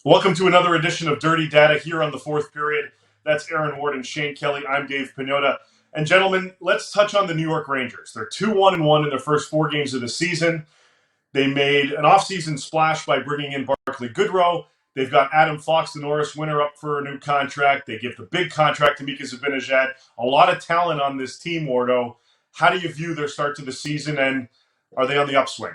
Welcome to another edition of Dirty Data here on the fourth period. That's Aaron Ward and Shane Kelly. I'm Dave Pagnotta. And gentlemen, let's touch on the New York Rangers. They're 2-1-1 in their first four games of the season. They made an offseason splash by bringing in Barclay Goodrow. They've got Adam Fox, the Norris winner, up for a new contract. They give the big contract to Mika Zibanejad. A lot of talent on this team, Wardo. How do you view their start to the season, and are they on the upswing?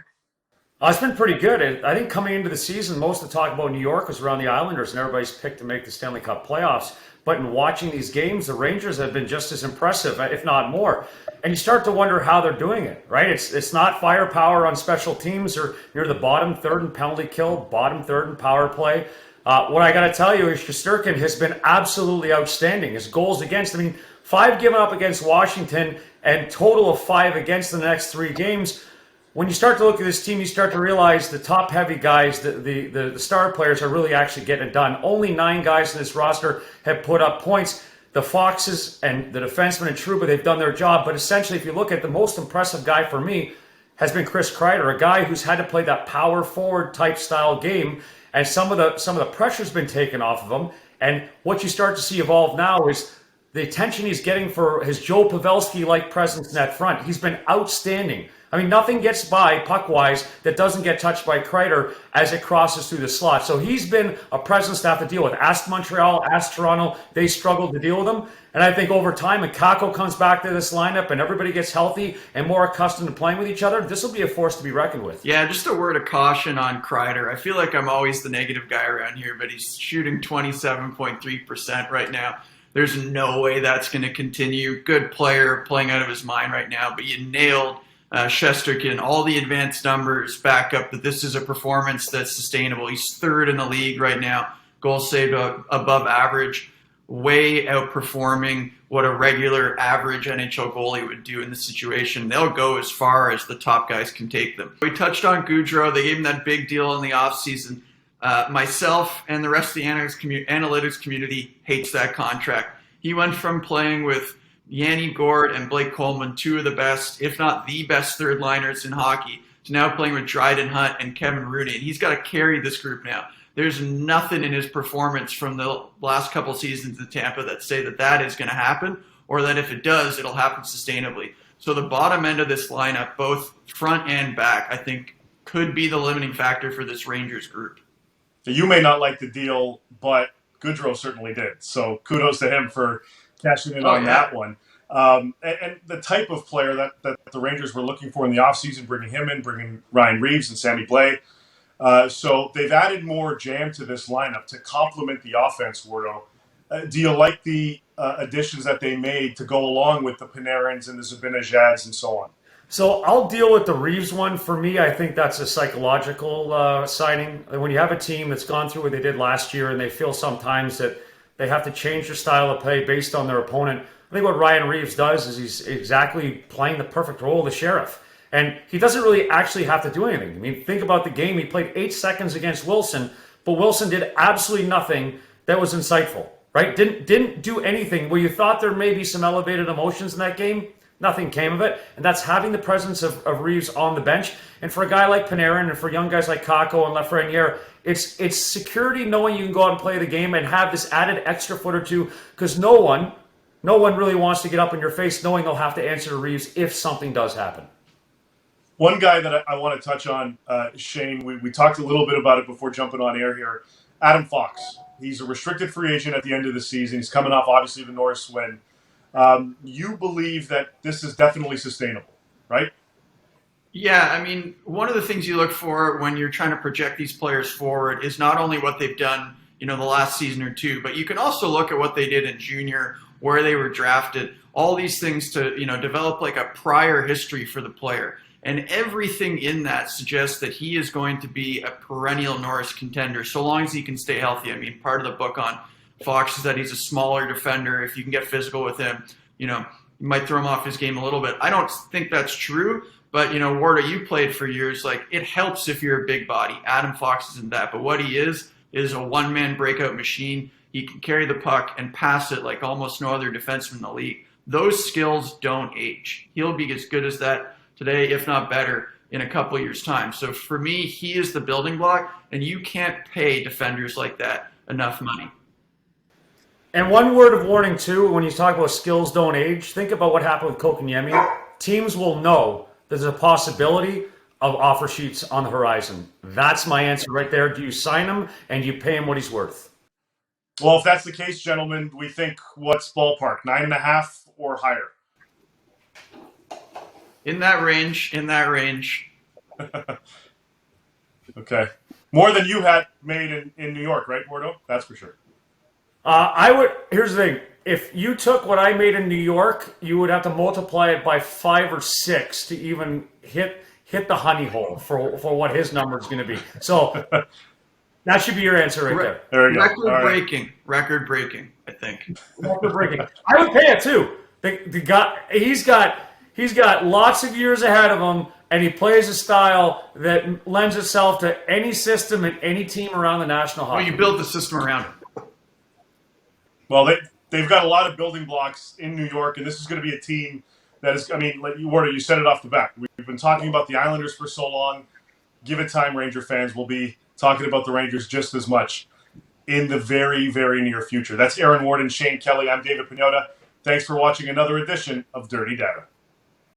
It's been pretty good. I think coming into the season, most of the talk about New York was around the Islanders, and everybody's picked to make the Stanley Cup playoffs. But in watching these games, the Rangers have been just as impressive, if not more. And you start to wonder how they're doing it, right? It's not firepower on special teams or near the bottom third in penalty kill, bottom third in power play. What I got to tell you is Shesterkin has been absolutely outstanding. His goals against, 5 given up against Washington and total of 5 against the next 3 games. When you start to look at this team, you start to realize the top-heavy guys, the star players, are really actually getting it done. Only 9 guys in this roster have put up points. The Foxes and the defensemen and Trouba, they've done their job. But essentially, if you look at the most impressive guy for me, has been Chris Kreider, a guy who's had to play that power forward type style game, and some of the pressure's been taken off of him. And what you start to see evolve now is the attention he's getting for his Joe Pavelski-like presence in that front. He's been outstanding. Nothing gets by puck-wise that doesn't get touched by Kreider as it crosses through the slot. So he's been a presence to have to deal with. Ask Montreal, ask Toronto. They struggled to deal with him. And I think over time, when Kako comes back to this lineup and everybody gets healthy and more accustomed to playing with each other, this will be a force to be reckoned with. Yeah, just a word of caution on Kreider. I feel like I'm always the negative guy around here, but he's shooting 27.3% right now. There's no way that's going to continue. Good player, playing out of his mind right now, but you nailed Shesterkin. All the advanced numbers back up that this is a performance that's sustainable. He's third in the league right now. Goals saved above average, way outperforming what a regular average NHL goalie would do in this situation. They'll go as far as the top guys can take them. We touched on Goudreau. They gave him that big deal in the offseason. Myself and the rest of the analytics community hates that contract. He went from playing with Yanni Gord and Blake Coleman, 2 of the best, if not the best third liners in hockey, to now playing with Dryden Hunt and Kevin Rooney. And he's got to carry this group now. There's nothing in his performance from the last couple seasons in Tampa that say that is going to happen, or that if it does, it'll happen sustainably. So the bottom end of this lineup, both front and back, I think could be the limiting factor for this Rangers group. You may not like the deal, but Goudreau certainly did. So kudos to him for cashing in on that one. And the type of player that the Rangers were looking for in the offseason, bringing him in, bringing Ryan Reeves and Sammy Blais. So they've added more jam to this lineup to complement the offense, Wardo. Do you like the additions that they made to go along with the Panarins and the Zibanejads and so on? So I'll deal with the Reeves one. For me, I think that's a psychological signing. When you have a team that's gone through what they did last year and they feel sometimes that they have to change their style of play based on their opponent, I think what Ryan Reeves does is he's exactly playing the perfect role of the sheriff. And he doesn't really actually have to do anything. Think about the game. He played 8 seconds against Wilson, but Wilson did absolutely nothing that was insightful, right? Didn't do anything where you thought there may be some elevated emotions in that game. Nothing came of it, and that's having the presence of Reeves on the bench. And for a guy like Panarin and for young guys like Kako and Lafreniere, it's security knowing you can go out and play the game and have this added extra foot or two, because no one really wants to get up in your face knowing they'll have to answer to Reeves if something does happen. One guy that I want to touch on, Shane, we talked a little bit about it before jumping on air here, Adam Fox. He's a restricted free agent at the end of the season. He's coming off, obviously, the Norris win. You believe that this is definitely sustainable, right? Yeah, one of the things you look for when you're trying to project these players forward is not only what they've done, the last season or two, but you can also look at what they did in junior, where they were drafted, all these things to, develop like a prior history for the player. And everything in that suggests that he is going to be a perennial Norris contender, so long as he can stay healthy. Part of the book on Fox is that he's a smaller defender. If you can get physical with him, you might throw him off his game a little bit. I don't think that's true, but, Warda, you played for years. Like, it helps if you're a big body. Adam Fox isn't that, but what he is a one-man breakout machine. He can carry the puck and pass it like almost no other defenseman in the league. Those skills don't age. He'll be as good as that today, if not better, in a couple years' time. So for me, he is the building block, and you can't pay defenders like that enough money. And one word of warning, too, when you talk about skills don't age, think about what happened with Kotkaniemi. Teams will know there's a possibility of offer sheets on the horizon. That's my answer right there. Do you sign him and you pay him what he's worth? Well, if that's the case, gentlemen, we think what's ballpark? 9.5 or higher? In that range. Okay. More than you had made in New York, right, Bordeaux? That's for sure. Here's the thing. If you took what I made in New York, you would have to multiply it by 5 or 6 to even hit the honey hole for what his number is going to be. So that should be your answer right there. There we go. Record breaking, I think. Record breaking. I would pay it too. The guy, he's got lots of years ahead of him, and he plays a style that lends itself to any system and any team around the National Hockey Well, you build the system around it. Well, they've got a lot of building blocks in New York, and this is going to be a team that is, I mean, like you said it off the bat. We've been talking about the Islanders for so long. Give it time, Ranger fans. We'll be talking about the Rangers just as much in the very, very near future. That's Aaron Ward and Shane Kelly. I'm David Pagnotta. Thanks for watching another edition of Dirty Data.